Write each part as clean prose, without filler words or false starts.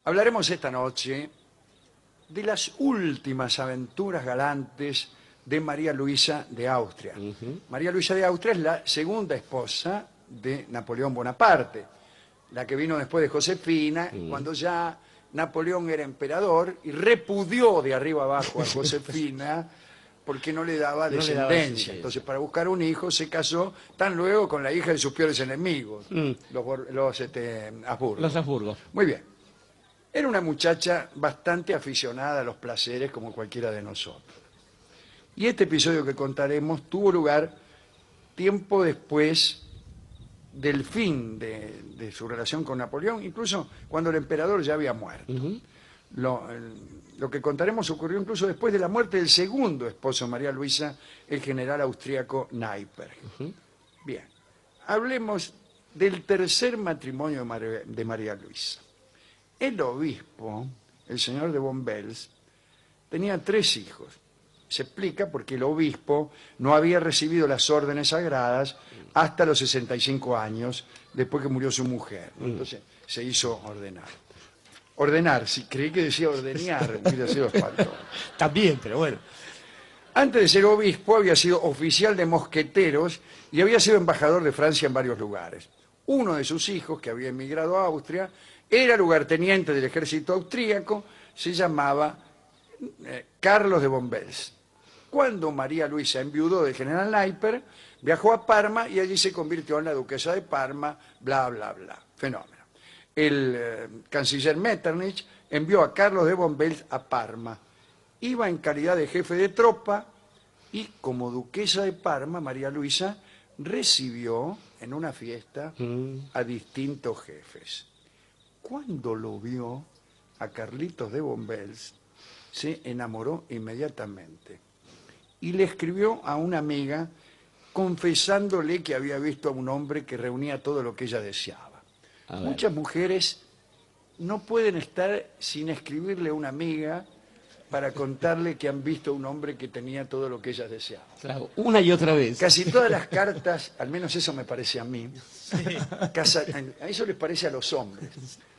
Hablaremos esta noche de las últimas aventuras galantes de María Luisa de Austria. María Luisa de Austria es la segunda esposa de Napoleón Bonaparte, la que vino después de Josefina, cuando ya Napoleón era emperador y repudió de arriba abajo a Josefina porque no le daba descendencia. Entonces, para buscar un hijo, se casó tan luego con la hija de sus peores enemigos, los Habsburgo. Los Habsburgo. Muy bien. Era una muchacha bastante aficionada a los placeres como cualquiera de nosotros. Y este episodio que contaremos tuvo lugar tiempo después del fin de su relación con Napoleón, incluso cuando el emperador ya había muerto. Lo que contaremos ocurrió incluso después de la muerte del segundo esposo de María Luisa, el general austríaco Neipperg. Bien, hablemos del tercer matrimonio de María Luisa. El obispo, el señor de Bombels, tenía 3 hijos. Se explica porque el obispo no había recibido las órdenes sagradas hasta los 65 años, después que murió su mujer. Entonces se hizo ordenar. Ordenar, sí, creí que decía ordeñar, hubiera sido espantoso. También, pero bueno. Antes de ser obispo había sido oficial de mosqueteros y había sido embajador de Francia en varios lugares. Uno de sus hijos, que había emigrado a Austria, era lugarteniente del ejército austríaco, se llamaba Carlos de Bombels. Cuando María Luisa enviudó del general Neipperg, viajó a Parma y allí se convirtió en la duquesa de Parma, bla, bla, bla. Fenómeno. El canciller Metternich envió a Carlos de Bombels a Parma. Iba en calidad de jefe de tropa y como duquesa de Parma, María Luisa recibió en una fiesta a distintos jefes. Cuando lo vio a Carlitos de Bombels, se enamoró inmediatamente y le escribió a una amiga confesándole que había visto a un hombre que reunía todo lo que ella deseaba. Muchas mujeres no pueden estar sin escribirle a una amiga para contarle que han visto a un hombre que tenía todo lo que ellas deseaban. Claro, una y otra vez. Casi todas las cartas, al menos eso me parece a mí, a eso les parece a los hombres.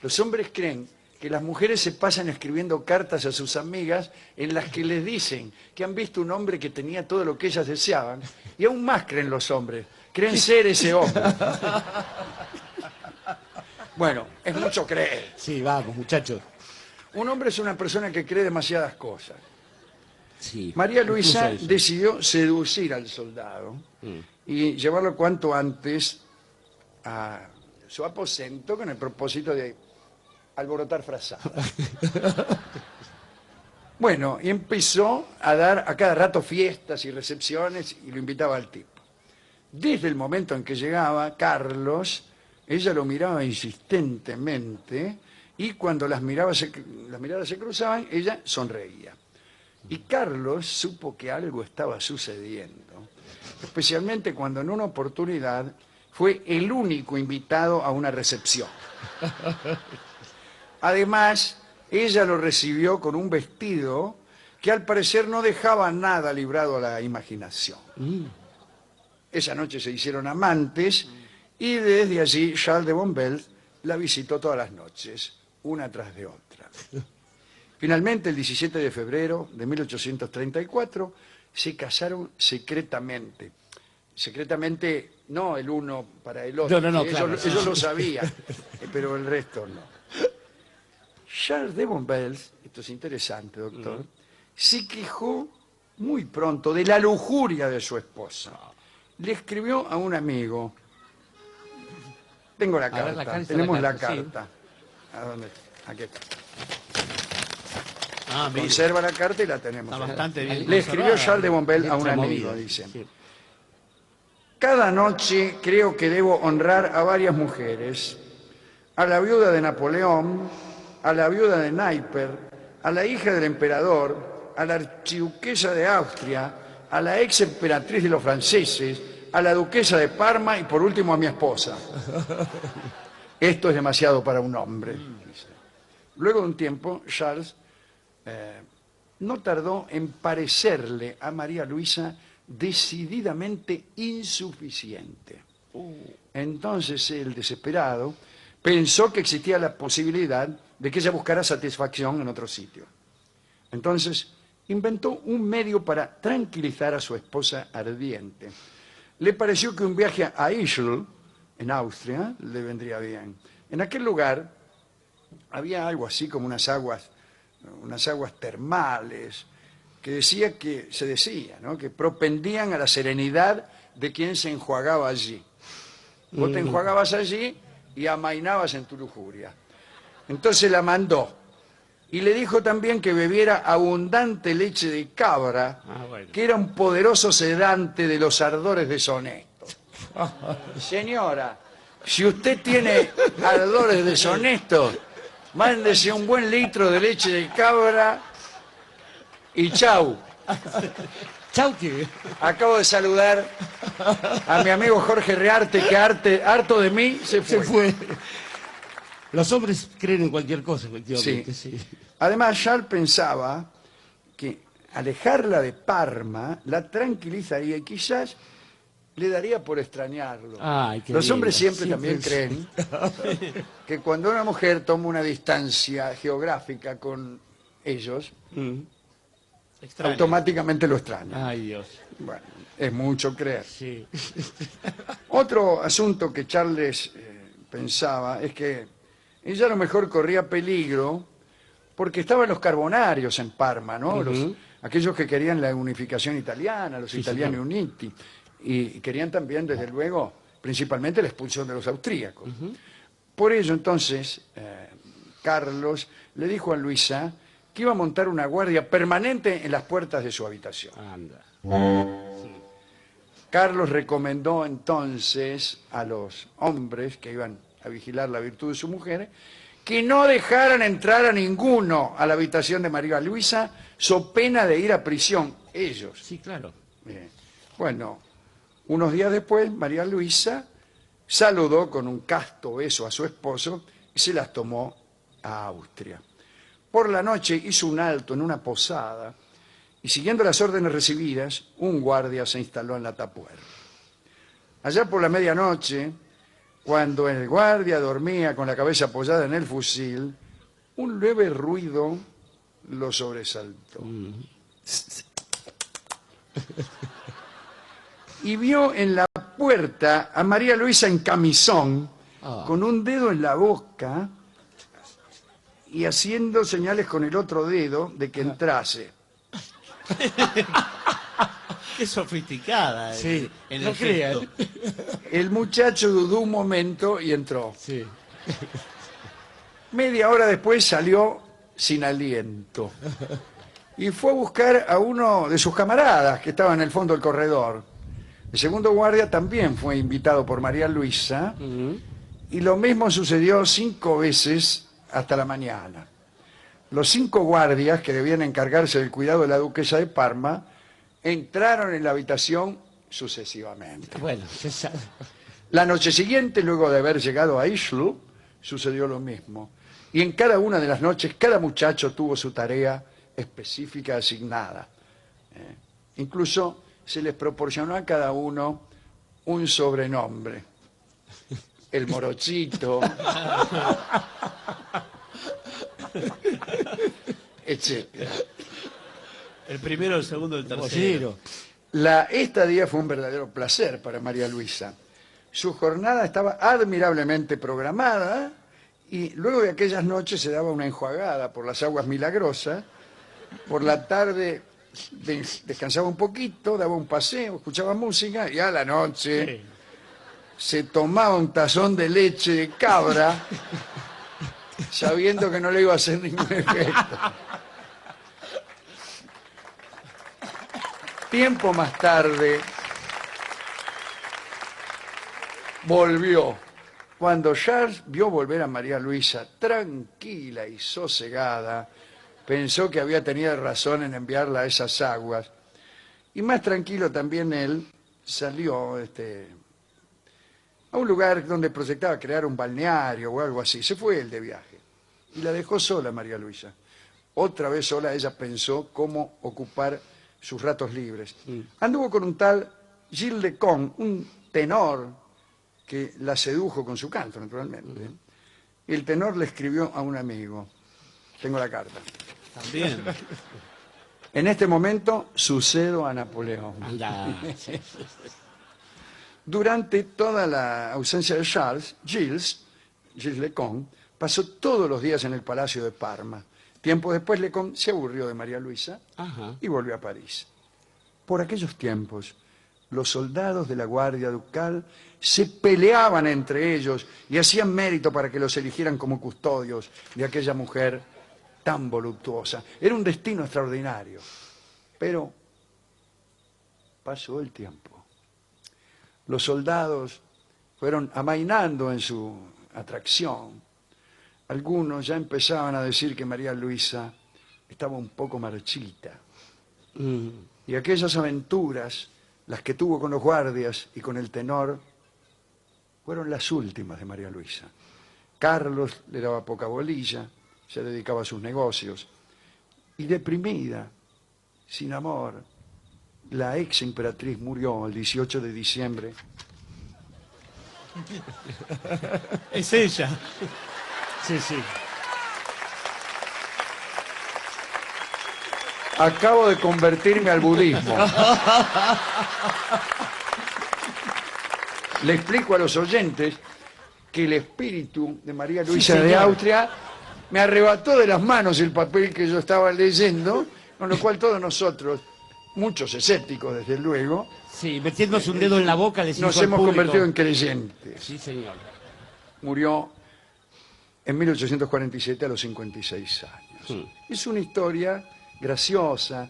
Los hombres creen que las mujeres se pasan escribiendo cartas a sus amigas en las que les dicen que han visto un hombre que tenía todo lo que ellas deseaban, y aún más creen los hombres, creen ser ese hombre. Bueno, es mucho creer. Sí, vamos, muchachos. Un hombre es una persona que cree demasiadas cosas. Sí, María Luisa decidió seducir al soldado y llevarlo cuanto antes a su aposento con el propósito de alborotar frazadas. Bueno, y empezó a dar a cada rato fiestas y recepciones y lo invitaba al tipo. Desde el momento en que llegaba Carlos, ella lo miraba insistentemente y cuando las miradas se cruzaban, ella sonreía. Y Carlos supo que algo estaba sucediendo, especialmente cuando en una oportunidad fue el único invitado a una recepción. Además, ella lo recibió con un vestido que al parecer no dejaba nada librado a la imaginación. Esa noche se hicieron amantes y desde allí Charles de Bombels la visitó todas las noches, una tras de otra. Finalmente, el 17 de febrero de 1834, se casaron secretamente. Secretamente, no el uno para el otro. No, claro. Ellos lo sabían, pero el resto no. Charles de Bombels, esto es interesante, doctor, se quejó muy pronto de la lujuria de su esposa. Le escribió a un amigo. Tengo la carta, tenemos la carta. ¿A dónde? Aquí está. Conserva la carta y la tenemos. Está bastante bien. Le escribió Charles de Bombels a un amigo, dice. Sí. Cada noche creo que debo honrar a varias mujeres. A la viuda de Napoleón, a la viuda de Neipperg, a la hija del emperador, a la archiduquesa de Austria, a la ex emperatriz de los franceses, a la duquesa de Parma y por último a mi esposa. Esto es demasiado para un hombre. Luego de un tiempo, Charles no tardó en parecerle a María Luisa decididamente insuficiente. Entonces él, desesperado, pensó que existía la posibilidad de que ella buscara satisfacción en otro sitio. Entonces, inventó un medio para tranquilizar a su esposa ardiente. Le pareció que un viaje a Ischl, en Austria, le vendría bien. En aquel lugar había algo así como unas aguas termales, que se decía, ¿no?, que propendían a la serenidad de quien se enjuagaba allí. Vos te enjuagabas allí y amainabas en tu lujuria. Entonces la mandó. Y le dijo también que bebiera abundante leche de cabra, Bueno. que era un poderoso sedante de los ardores deshonestos. Señora, si usted tiene ardores deshonestos, mándese un buen litro de leche de cabra y chau. Chau, que Acabo de saludar a mi amigo Jorge Rearte, que harto de mí se se fue. fue. Los hombres creen en cualquier cosa, efectivamente. Sí. Sí. Además, Charles pensaba que alejarla de Parma la tranquilizaría y quizás le daría por extrañarlo. Ay, qué Los hombres lindo. siempre también Siempre creen que cuando una mujer toma una distancia geográfica con ellos, Extraña. automáticamente lo extrañan. Ay, Dios. Bueno, es mucho creer. Sí. Otro asunto que Charles pensaba es que ella a lo mejor corría peligro porque estaban los carbonarios en Parma, ¿no? Aquellos que querían la unificación italiana, los Sí, italiani señor. uniti, y querían también, desde luego, principalmente la expulsión de los austríacos. Por ello, entonces, Carlos le dijo a Luisa que iba a montar una guardia permanente en las puertas de su habitación. Anda. Carlos recomendó entonces a los hombres que iban a vigilar la virtud de su mujer que no dejaran entrar a ninguno a la habitación de María Luisa, so pena de ir a prisión, ellos. Sí, claro. Bien. Bueno, unos días después, María Luisa saludó con un casto beso a su esposo y se las tomó a Austria. Por la noche hizo un alto en una posada y, siguiendo las órdenes recibidas, un guardia se instaló en la tapuerta. Allá por la medianoche, cuando el guardia dormía con la cabeza apoyada en el fusil, un leve ruido lo sobresaltó. Y vio en la puerta a María Luisa en camisón, con un dedo en la boca y haciendo señales con el otro dedo de que entrase. Qué sofisticada Sí, en no el gesto. crean. El muchacho dudó un momento y entró. Sí. Media hora después salió sin aliento y fue a buscar a uno de sus camaradas que estaba en el fondo del corredor. El segundo guardia también fue invitado por María Luisa y lo mismo sucedió 5 veces hasta la mañana. Los 5 guardias que debían encargarse del cuidado de la duquesa de Parma entraron en la habitación sucesivamente. Bueno, se sabe. La noche siguiente, luego de haber llegado a Ischl, sucedió lo mismo. Y en cada una de las noches, cada muchacho tuvo su tarea específica asignada. Incluso se les proporcionó a cada uno un sobrenombre. El morochito, etc. El primero, el segundo, el tercero. Mocero. La estadía fue un verdadero placer para María Luisa. Su jornada estaba admirablemente programada y luego de aquellas noches se daba una enjuagada por las aguas milagrosas. Por la tarde descansaba un poquito, daba un paseo, escuchaba música y a la noche se tomaba un tazón de leche de cabra sabiendo que no le iba a hacer ningún efecto. Tiempo más tarde volvió. Cuando Charles vio volver a María Luisa tranquila y sosegada, pensó que había tenido razón en enviarla a esas aguas. Y más tranquilo también él salió a un lugar donde proyectaba crear un balneario o algo así. Se fue él de viaje y la dejó sola María Luisa. Otra vez sola ella pensó cómo ocupar sus ratos libres. Anduvo con un tal Gilles de Con, un tenor que la sedujo con su canto, naturalmente. Y el tenor le escribió a un amigo. Tengo la carta. También. En este momento sucedo a Napoleón. Anda. Durante toda la ausencia de Charles, Gilles Lecomte, pasó todos los días en el Palacio de Parma. Tiempo después Lecomte se aburrió de María Luisa Ajá. y volvió a París. Por aquellos tiempos, los soldados de la Guardia Ducal se peleaban entre ellos y hacían mérito para que los eligieran como custodios de aquella mujer tan voluptuosa. Era un destino extraordinario. Pero pasó el tiempo. Los soldados fueron amainando en su atracción. Algunos ya empezaban a decir que María Luisa estaba un poco marchita. Y aquellas aventuras, las que tuvo con los guardias y con el tenor, fueron las últimas de María Luisa. Carlos le daba poca bolilla, se dedicaba a sus negocios. Y deprimida, sin amor, la ex emperatriz murió el 18 de diciembre. Es ella. Sí, sí. Acabo de convertirme al budismo. Le explico a los oyentes que el espíritu de María Luisa de señor. Austria me arrebató de las manos el papel que yo estaba leyendo, con lo cual todos nosotros, muchos escépticos desde luego, Sí, metiéndose un dedo en la boca, le nos hemos convertido en creyentes. Sí, señor. Murió en 1847 a los 56 años. Sí. Es una historia graciosa,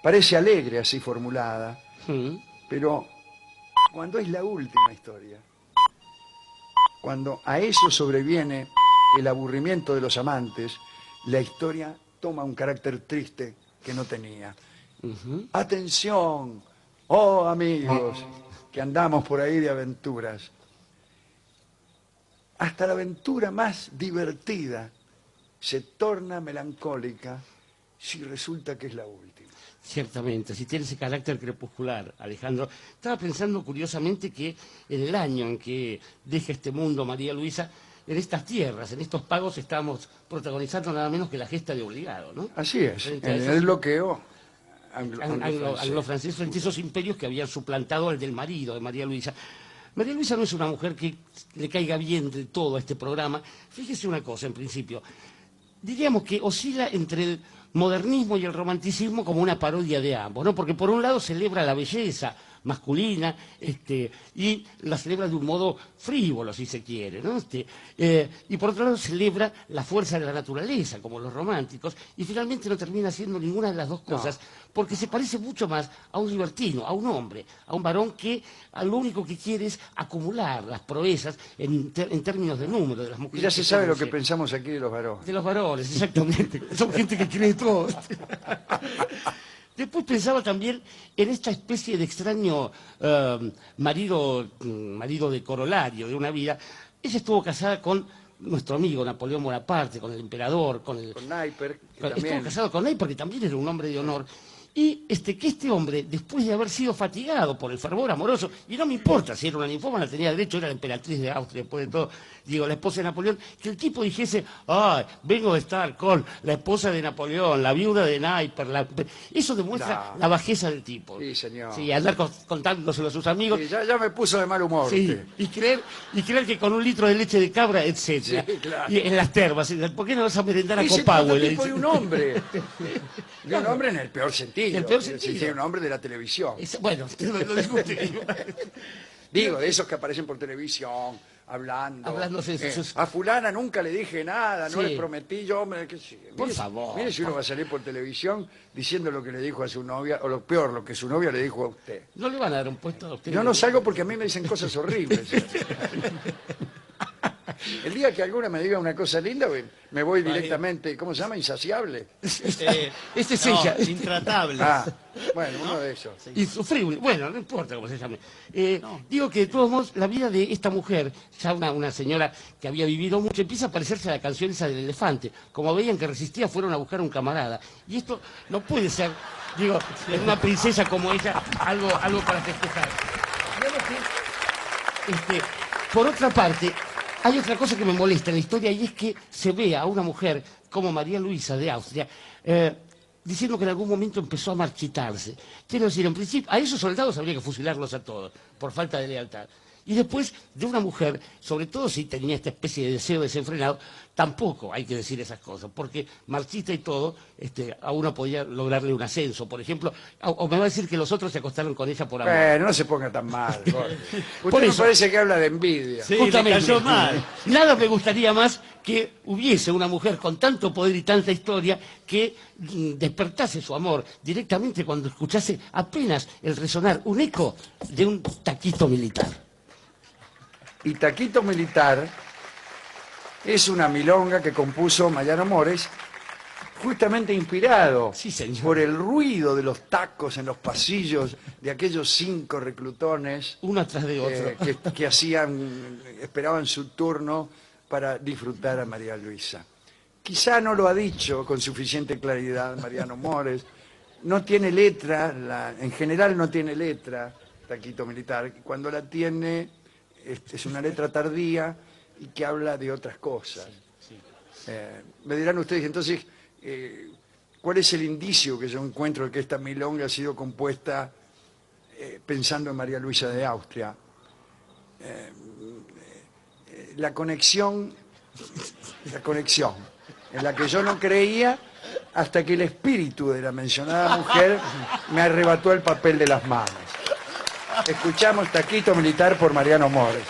parece alegre así formulada, pero cuando es la última historia, cuando a eso sobreviene el aburrimiento de los amantes, la historia toma un carácter triste que no tenía. Atención, oh amigos, que andamos por ahí de aventuras. Hasta la aventura más divertida se torna melancólica si resulta que es la última. Ciertamente, si tiene ese carácter crepuscular, Alejandro. Estaba pensando curiosamente que en el año en que deja este mundo María Luisa, en estas tierras, en estos pagos, estábamos protagonizando nada menos que la gesta de obligado, ¿no? Así es, Frente a en esos el bloqueo anglo-francés. anglo-francés, frente a esos imperios que habían suplantado al del marido de María Luisa. María Luisa no es una mujer que le caiga bien de todo a este programa. Fíjese una cosa, en principio. Diríamos que oscila entre el modernismo y el romanticismo como una parodia de ambos, ¿no? Porque por un lado celebra la belleza masculina y la celebra de un modo frívolo, si se quiere, ¿no? Y por otro lado celebra la fuerza de la naturaleza, como los románticos, y finalmente no termina haciendo ninguna de las dos cosas, porque se parece mucho más a un libertino, a un hombre, a un varón que lo único que quiere es acumular las proezas en términos de número de las mujeres. Y ya se sabe lo que conoce. pensamos aquí de los varones. De los varones, exactamente. Son gente que cree todo. Después pensaba también en esta especie de extraño marido de corolario de una vida. Ella estuvo casada con nuestro amigo Napoleón Bonaparte, con el emperador, con Naipper, que estuvo también... casado con él porque también era un hombre de honor. Y que este hombre, después de haber sido fatigado por el fervor amoroso, y no me importa si era una ninfómana, tenía derecho, era la emperatriz de Austria, después de todo, digo, la esposa de Napoleón, que el tipo dijese, ay, vengo de estar con la esposa de Napoleón, la viuda de Naipper, eso demuestra la bajeza del tipo. Sí, señor. Sí, andar contándoselo a sus amigos. Sí, ya me puso de mal humor Sí, usted. y creer que con un litro de leche de cabra, etcétera. Sí, claro. Y en las termas, ¿por qué no vas a merendar a Ese Copahue? tipo de un hombre. De un hombre en el peor sentido. En el peor Es decir, sentido. de un hombre de la televisión. Bueno, lo discute. Digo, de esos que aparecen por televisión, hablando. Hablándose de sus- A fulana nunca le dije nada, no Sí. le prometí yo, hombre, que sí. Por Mire- favor. Mire si uno va a salir por televisión diciendo lo que le dijo a su novia, o lo peor, lo que su novia le dijo a usted. No le van a dar un puesto a usted. Yo no salgo porque a mí me dicen cosas horribles. El día que alguna me diga una cosa linda, me voy directamente, ¿cómo se llama? Insaciable. Este es ella. Intratable. Ah, bueno, uno de esos. Insufrible. Bueno, no importa cómo se llame. Digo que de todos modos, la vida de esta mujer, ya una señora que había vivido mucho, empieza a parecerse a la canción esa del elefante. Como veían que resistía, fueron a buscar a un camarada. Y esto no puede ser, digo, en una princesa como ella, algo para festejar. Digamos que, por otra parte, Hay otra cosa que me molesta en la historia y es que se ve a una mujer como María Luisa de Austria diciendo que en algún momento empezó a marchitarse. Quiero decir, en principio, a esos soldados habría que fusilarlos a todos por falta de lealtad. Y después de una mujer, sobre todo si tenía esta especie de deseo desenfrenado, tampoco hay que decir esas cosas, porque marchita y todo, a uno podía lograrle un ascenso, por ejemplo, o me va a decir que los otros se acostaron con ella por amor. No se ponga tan mal, Jorge. Por Usted me eso- parece que habla de envidia. Sí, le cayó mal. Nada me gustaría más que hubiese una mujer con tanto poder y tanta historia que despertase su amor directamente cuando escuchase apenas el resonar, un eco de un taquito militar. Y Taquito Militar es una milonga que compuso Mariano Mores, justamente inspirado Sí, señor. por el ruido de los tacos en los pasillos de aquellos 5 reclutones Uno atrás de otro. que esperaban su turno para disfrutar a María Luisa. Quizá no lo ha dicho con suficiente claridad Mariano Mores. No tiene letra, en general no tiene letra, Taquito Militar. Cuando la tiene es una letra tardía y que habla de otras cosas. Me dirán ustedes entonces, ¿cuál es el indicio que yo encuentro de que esta milonga ha sido compuesta pensando en María Luisa de Austria? La conexión en la que yo no creía hasta que el espíritu de la mencionada mujer me arrebató el papel de las manos. Escuchamos Taquito Militar por Mariano Mores.